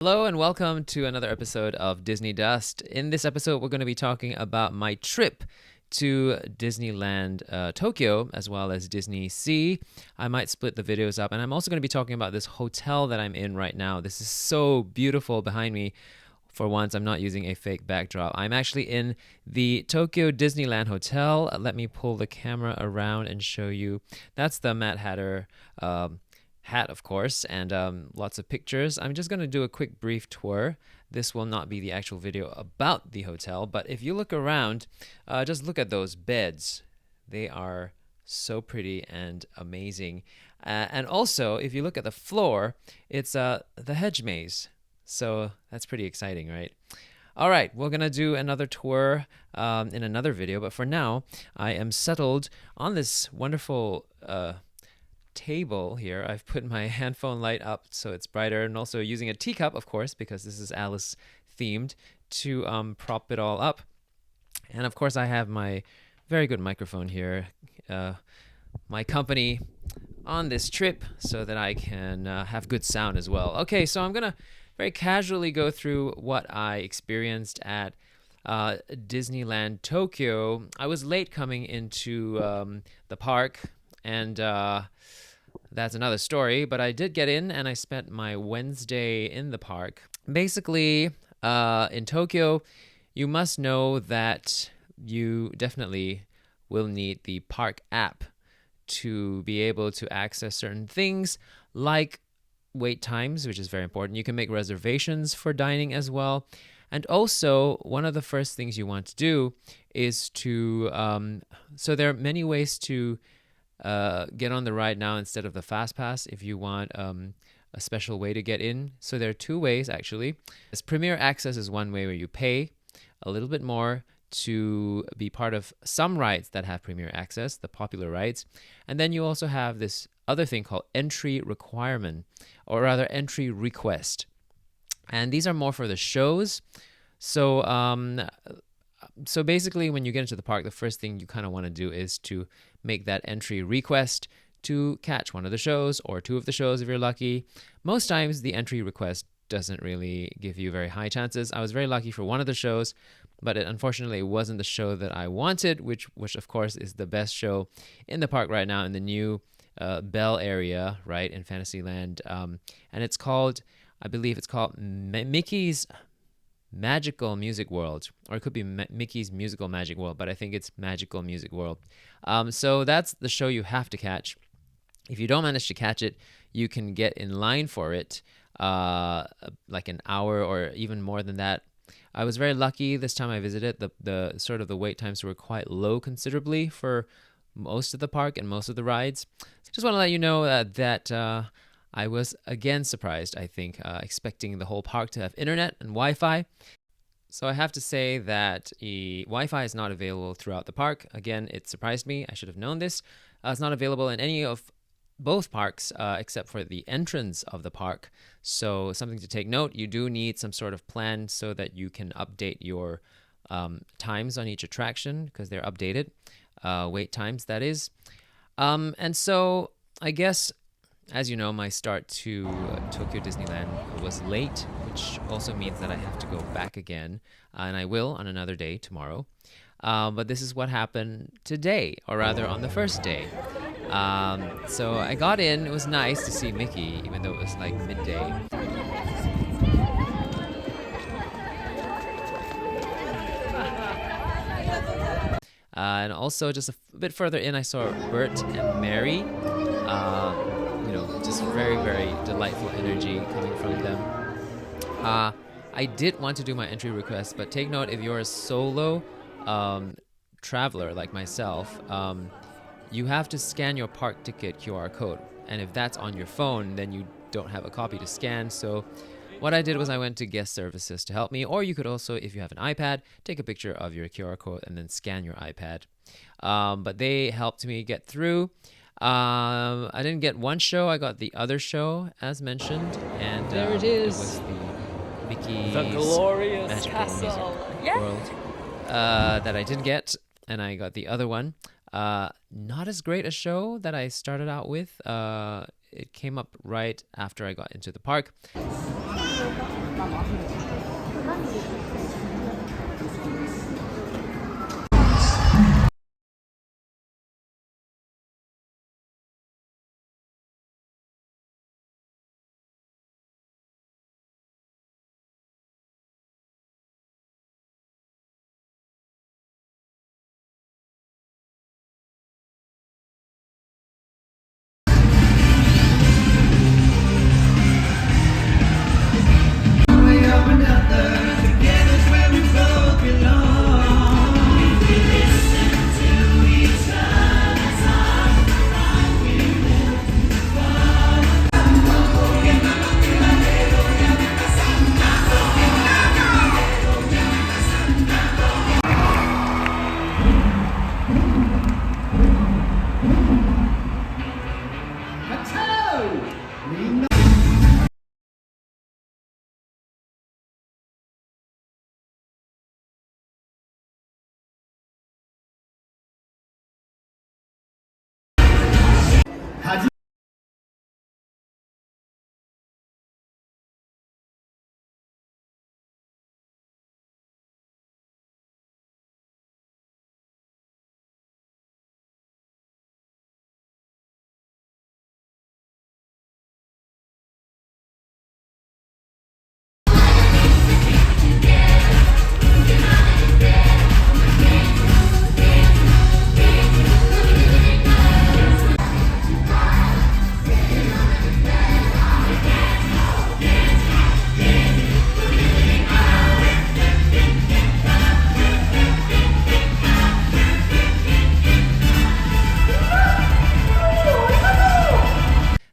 Hello and welcome to another episode of Disney Dust. In this episode, we're going to be talking about my trip to Disneyland Tokyo as well as Disney Sea. I might split the videos up, and I'm also going to be talking about this hotel that I'm in right now. This is so beautiful behind me. For once, I'm not using a fake backdrop. I'm actually in the Tokyo Disneyland Hotel. Let me pull the camera around and show you. That's the Mad Hatter hat, of course, and lots of pictures. I'm just going to do a quick brief tour. This will not be the actual video about the hotel, but if you look around, just look at those beds. They are so pretty and amazing. And also, if you look at the floor, it's the hedge maze. So that's pretty exciting, right? All right, we're going to do another tour in another video, but for now, I am settled on this wonderful table here. I've put my handphone light up so it's brighter, and also using a teacup, of course, because this is Alice themed, to prop it all up. And of course, I have my very good microphone here, my company on this trip, so that I can have good sound as well. Okay, so I'm gonna very casually go through what I experienced at Disneyland Tokyo. I was late coming into the park, and that's another story, but I did get in and I spent my Wednesday in the park. Basically, in Tokyo, you must know that you definitely will need the park app to be able to access certain things like wait times, which is very important. You can make reservations for dining as well. And also, one of the first things you want to do is to, so there are many ways to get on the ride now instead of the fast pass if you want a special way to get in. So there are two ways, actually. As Premier Access is one way where you pay a little bit more to be part of some rides that have Premier Access, the popular rides. And then you also have this other thing called entry requirement, or rather entry request. And these are more for the shows. So so basically, when you get into the park, the first thing you kind of want to do is to make that entry request to catch one of the shows or two of the shows if you're lucky. Most times, the entry request doesn't really give you very high chances. I was very lucky for one of the shows, but unfortunately, it wasn't the show that I wanted, which of course is the best show in the park right now in the new Bell area, right, in Fantasyland. And it's called, I believe it's called Mickey's Magical Music World, or it could be Mickey's Musical Magic World, but I think it's Magical Music World. So that's the show you have to catch. If you don't manage to catch it, you can get in line for it like an hour or even more than that. I was very lucky this time I visited. The sort of the wait times were quite low considerably for most of the park and most of the rides. So just want to let you know that I was again surprised, I think, expecting the whole park to have internet and Wi-Fi. So I have to say that Wi-Fi is not available throughout the park. Again, it surprised me. I should have known this. It's not available in any of both parks except for the entrance of the park. So something to take note, you do need some sort of plan so that you can update your times on each attraction because they're updated, wait times, that is. And so I guess, as you know, my start to Tokyo Disneyland was late, which also means that I have to go back again, and I will on another day tomorrow. But this is what happened today, or rather on the first day. So I got in. It was nice to see Mickey, even though it was like midday. And also just a bit further in, I saw Bert and Mary. Just very, very delightful energy coming from them. I did want to do my entry request, but take note, if you're a solo traveler like myself, you have to scan your park ticket QR code. And if that's on your phone, then you don't have a copy to scan. So what I did was I went to guest services to help me, or you could also, if you have an iPad, take a picture of your QR code and then scan your iPad. But they helped me get through. I didn't get one show. I got the other show, as mentioned, and there it is. It was the Mickey's The glorious Magical castle. Music World that I didn't get, and I got the other one. Not as great a show that I started out with. It came up right after I got into the park.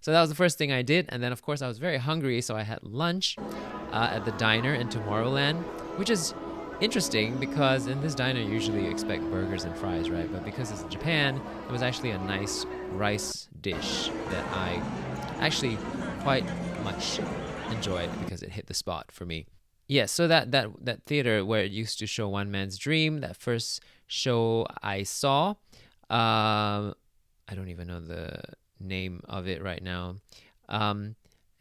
So that was the first thing I did, and then of course I was very hungry, so I had lunch at the diner in Tomorrowland, which is interesting because in this diner usually you expect burgers and fries, right? But because it's in Japan, it was actually a nice rice dish that I actually quite much enjoyed because it hit the spot for me. Yes, so that theater where it used to show One Man's Dream, that first show I saw, I don't even know the name of it right now, and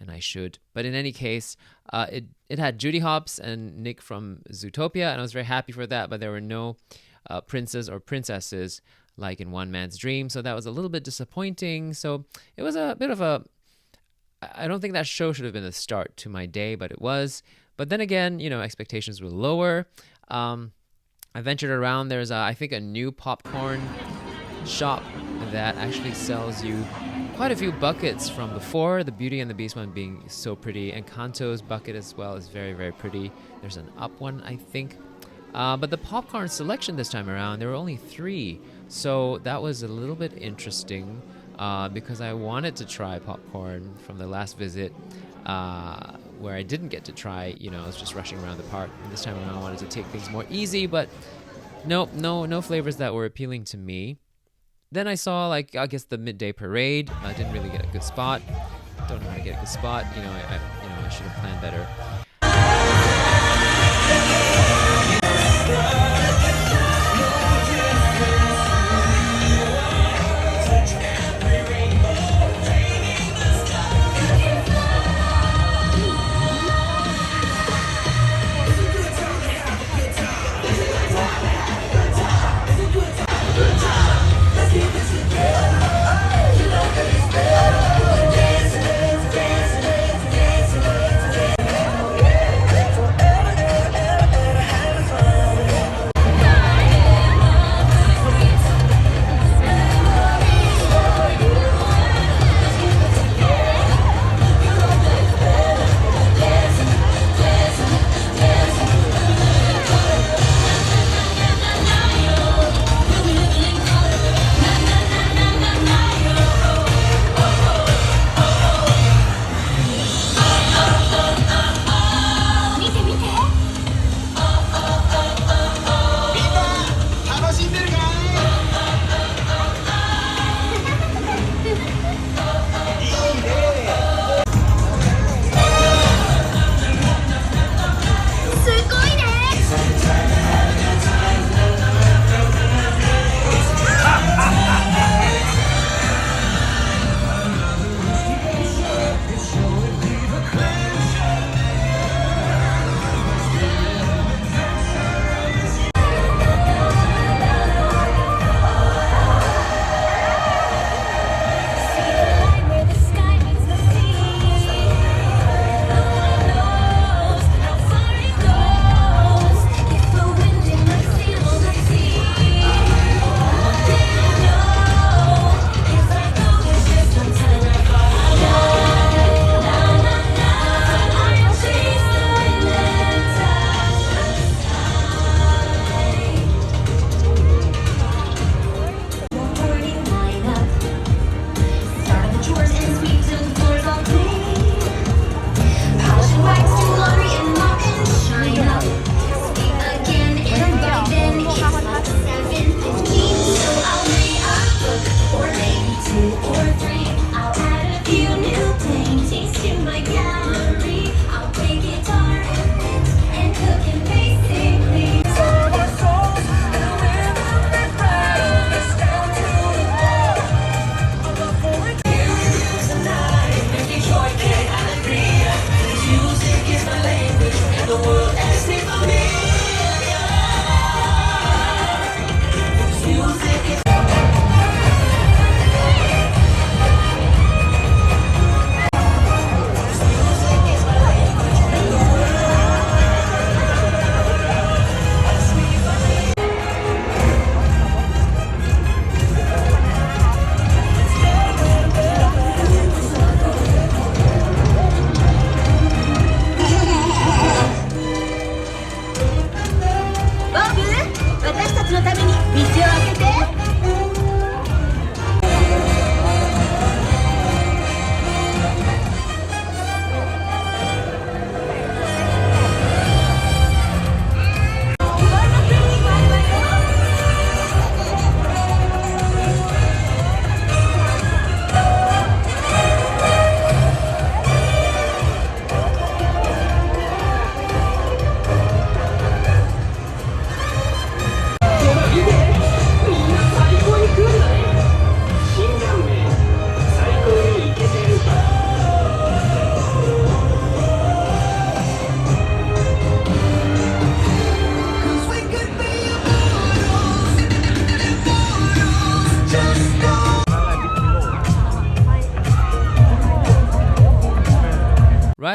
I should. But in any case, it had Judy Hopps and Nick from Zootopia, and I was very happy for that. But there were no princes or princesses like in One Man's Dream, so that was a little bit disappointing. So it was a bit of a. I don't think that show should have been the start to my day, but it was. But then again, expectations were lower. I ventured around. There's, I think, a new popcorn shop that actually sells you quite a few buckets from before. The Beauty and the Beast one being so pretty, and Kanto's bucket as well is very, very pretty. There's an up one, I think. But the popcorn selection this time around, there were only 3. So that was a little bit interesting because I wanted to try popcorn from the last visit where I didn't get to try. I was just rushing around the park. And this time around I wanted to take things more easy, but no flavors that were appealing to me. Then I saw, I guess, the midday parade. I didn't really get a good spot. Don't know how to get a good spot. I should have planned better.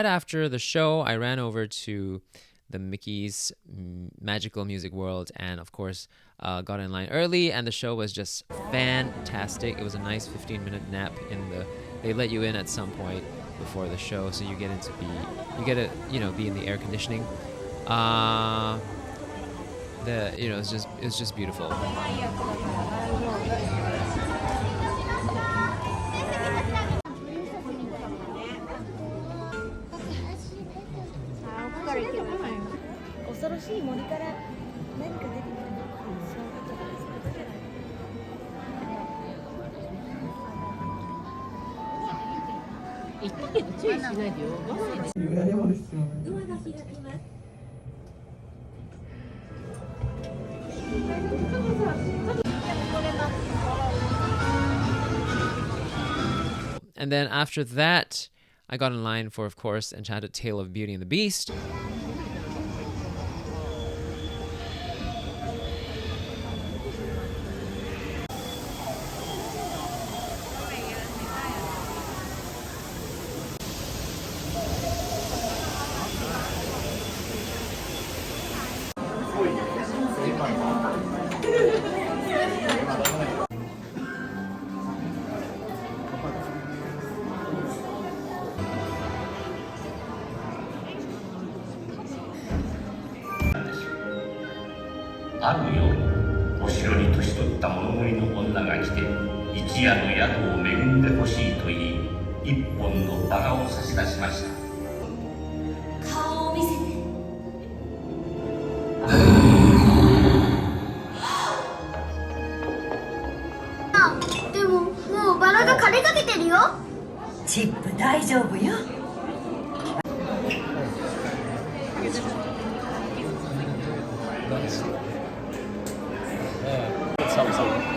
right after the show, I ran over to the Mickey's Magical Music World, and of course got in line early, and the show was just fantastic. It was a nice 15-minute nap they let you in at some point before the show, so you get to be in the air conditioning. It's just beautiful. And then after that, I got in line for, of course, Enchanted Tale of Beauty and the Beast.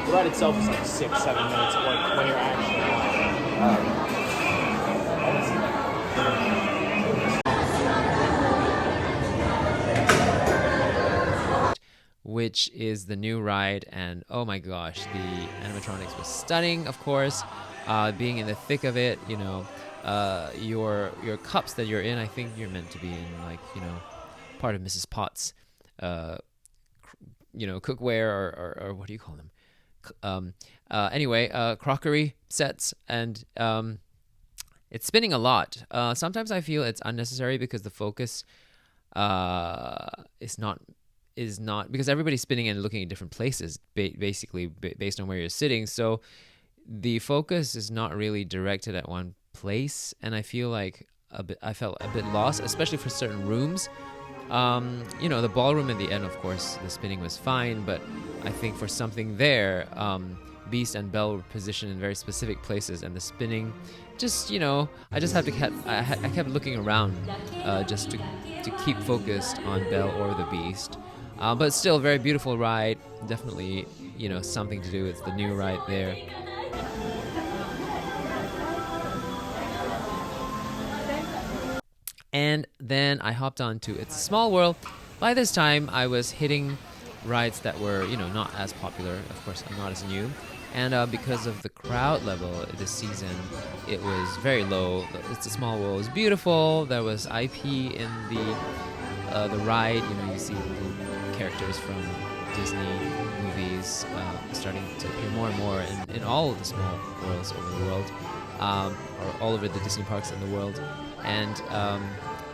The ride itself is like 6-7 minutes when you're actually which is the new ride, and oh my gosh, the animatronics was stunning, of course. Being in the thick of it, your cups that you're in, I think you're meant to be in, like, part of Mrs. Potts cookware or what do you call them? Anyway, crockery sets, and it's spinning a lot. Sometimes I feel it's unnecessary because the focus is not because everybody's spinning and looking at different places, basically based on where you're sitting. So the focus is not really directed at one place, and I feel like I felt a bit lost, especially for certain rooms. The ballroom at the end, of course, the spinning was fine, but I think for something there, Beast and Belle were positioned in very specific places, and the spinning, I kept looking around just to keep focused on Belle or the Beast. But still, a very beautiful ride. Definitely, something to do. It's the new ride there. And then I hopped on to It's a Small World. By this time, I was hitting rides that were, not as popular. Of course, not as new. And because of the crowd level this season, it was very low. It's a Small World was beautiful. There was IP in the ride. You see little characters from Disney movies starting to appear more and more in all of the small worlds over the world, or all over the Disney parks in the world. And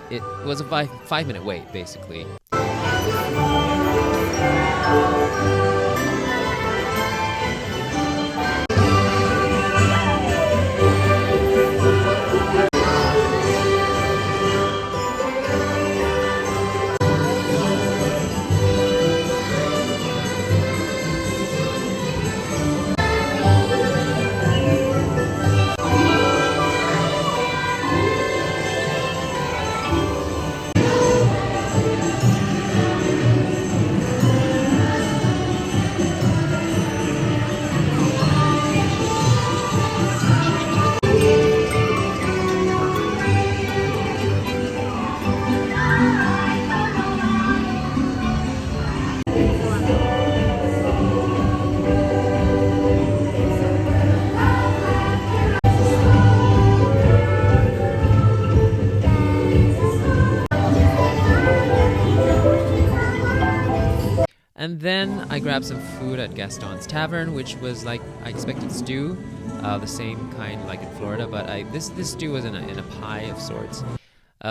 it was a 5-minute wait, basically. And then I grabbed some food at Gaston's Tavern, which was like I expected stew, the same kind like in Florida, but this stew was in a pie of sorts,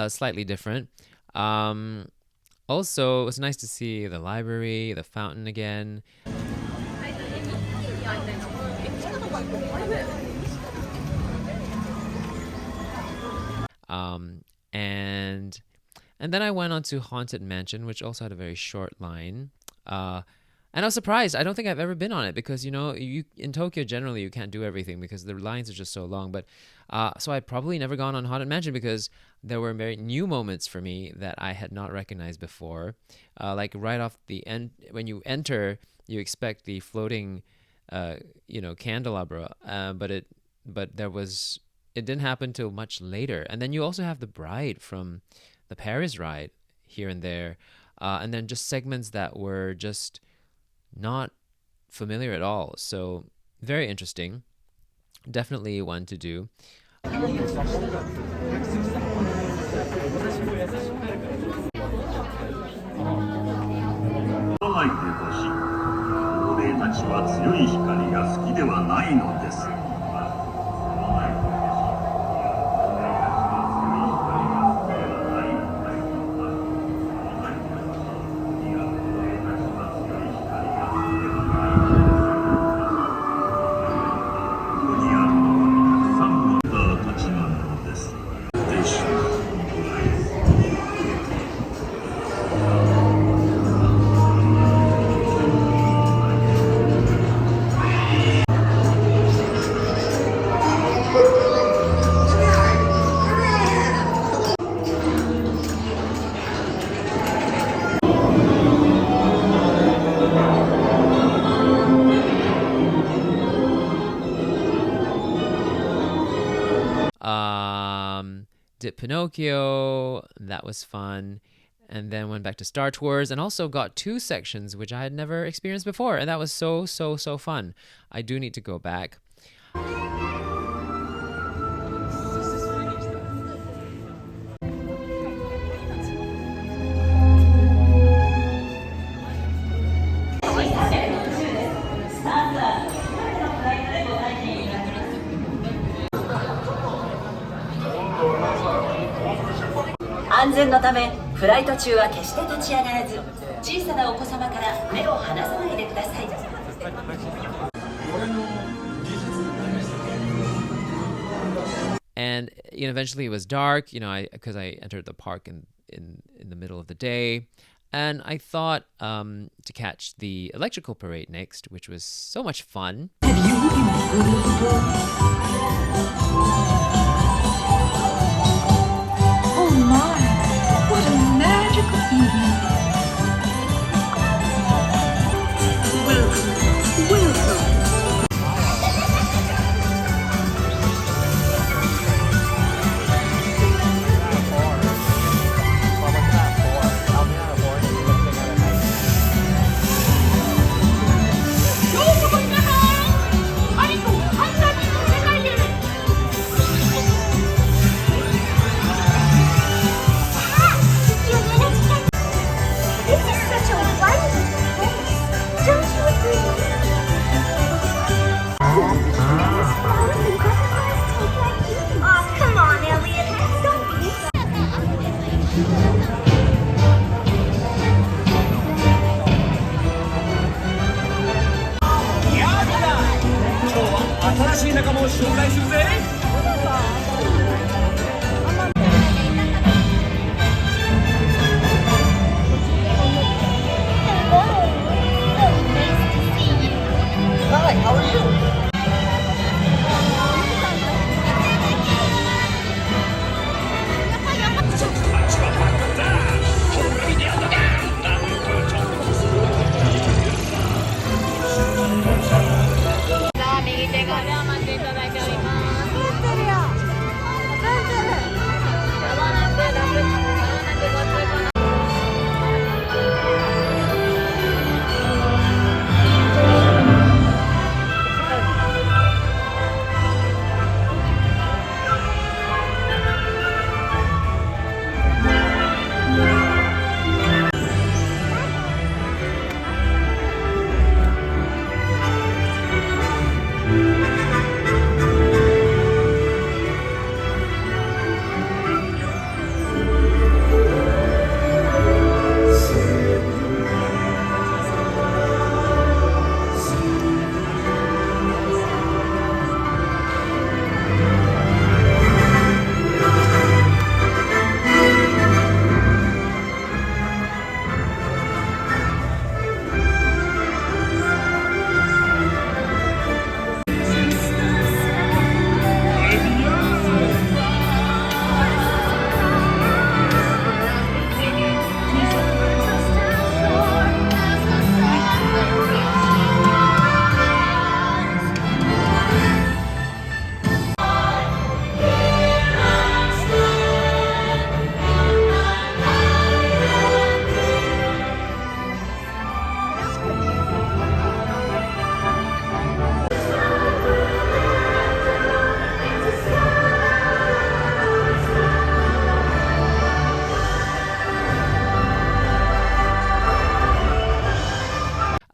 slightly different. Also, it was nice to see the library, the fountain again. And then I went on to Haunted Mansion, which also had a very short line. And I was surprised. I don't think I've ever been on it because, you in Tokyo generally you can't do everything because the lines are just so long. But so I'd probably never gone on Haunted Mansion because there were very new moments for me that I had not recognized before. Like right off the end, when you enter, you expect the floating, candelabra, but it didn't happen till much later. And then you also have the bride from the Paris ride here and there, and then just segments that were just not familiar at all. So very interesting. Definitely one to do. Did Pinocchio, that was fun, and then went back to Star Tours and also got 2 sections which I had never experienced before, and that was so fun. I do need to go back. And eventually it was dark, because I entered the park in the middle of the day, and I thought to catch the electrical parade next, which was so much fun. Oh my, what a magical evening. Welcome.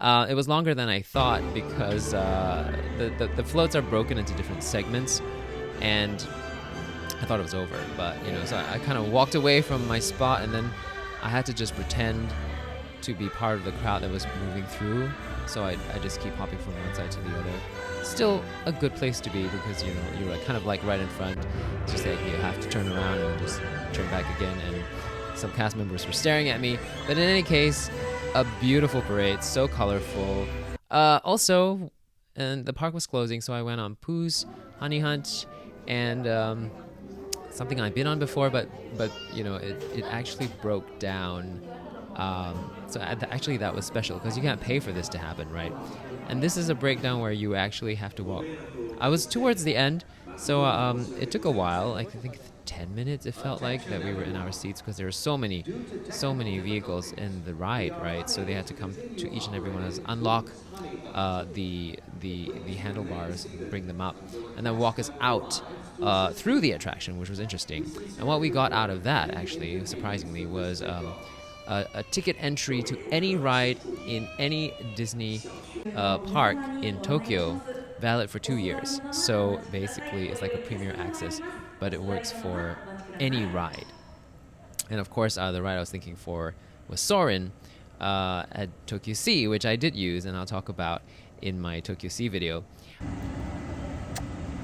It was longer than I thought because the floats are broken into different segments, and I thought it was over. But so I kind of walked away from my spot, and then I had to just pretend to be part of the crowd that was moving through. So I just keep hopping from one side to the other. Still a good place to be because you're kind of like right in front. It's just like you have to turn around and just turn back again. And some cast members were staring at me. But in any case, a beautiful parade, so colorful. Also, and the park was closing, so I went on Pooh's Hunny Hunt, and something I've been on before, but it actually broke down. So actually that was special because you can't pay for this to happen, right? And this is a breakdown where you actually have to walk. I was towards the end, so it took a while. Like I think 10 minutes it felt like that we were in our seats because there were so many vehicles in the ride, right? So they had to come to each and every one of us, unlock the handlebars, bring them up, and then walk us out through the attraction, which was interesting. And what we got out of that, actually, surprisingly, was a ticket entry to any ride in any Disney park in Tokyo, valid for 2 years. So basically, it's like a premier access, but it works for any ride. And of course, the ride I was thinking for was Soarin' at Tokyo Sea, which I did use, and I'll talk about in my Tokyo Sea video.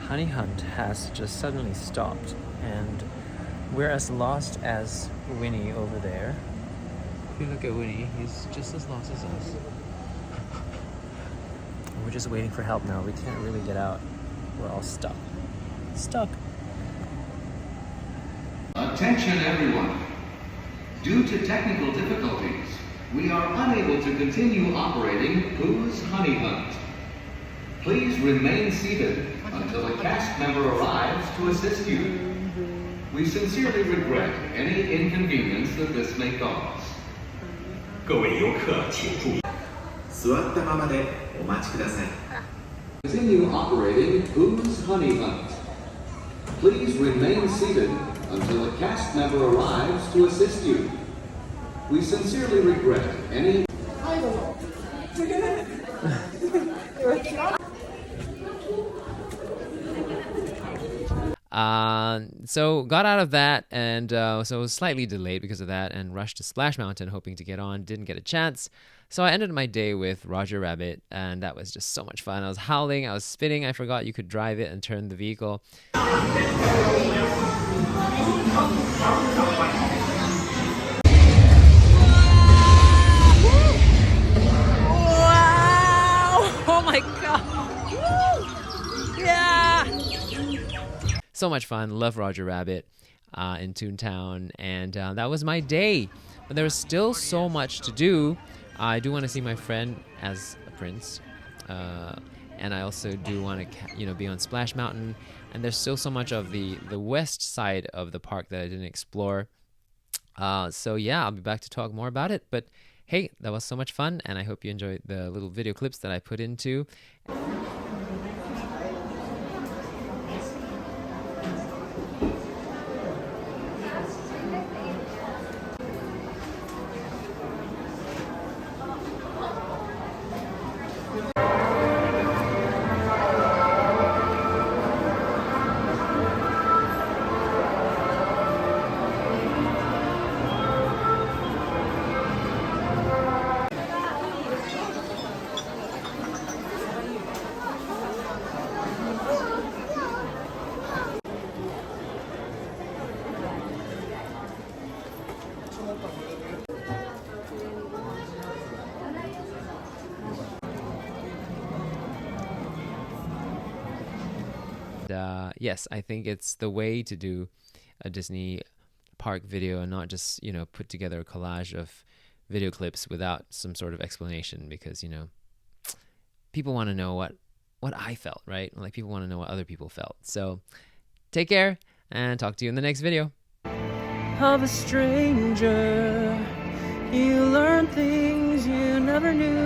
Hunny Hunt has just suddenly stopped, and we're as lost as Winnie over there. If you look at Winnie, he's just as lost as us. We're just waiting for help now. We can't really get out. We're all stuck. Attention everyone. Due to technical difficulties, we are unable to continue operating Pooh's Hunny Hunt. Please remain seated until a cast member arrives to assist you. We sincerely regret any inconvenience that this may cause. 各位游客请注意，座ったままでお待ちください。 Continue operating Pooh's Hunny Hunt. Please remain seated until a cast member arrives to assist you. We sincerely regret any... So got out of that, and so I was slightly delayed because of that, and rushed to Splash Mountain hoping to get on. Didn't get a chance. So I ended my day with Roger Rabbit, and that was just so much fun. I was howling, I was spinning, I forgot you could drive it and turn the vehicle. Oh my god! Yeah! So much fun. Love Roger Rabbit in Toontown, and that was my day. But there was still so much to do. I do want to see my friend as a prince, and I also do want to be on Splash Mountain. And there's still so much of the west side of the park that I didn't explore. So yeah, I'll be back to talk more about it. But hey, that was so much fun, and I hope you enjoyed the little video clips that I put into. Yes, I think it's the way to do a Disney park video and not just, put together a collage of video clips without some sort of explanation, because, people want to know what I felt, right? Like, people want to know what other people felt. So take care and talk to you in the next video. Of a stranger, you learn things you never knew.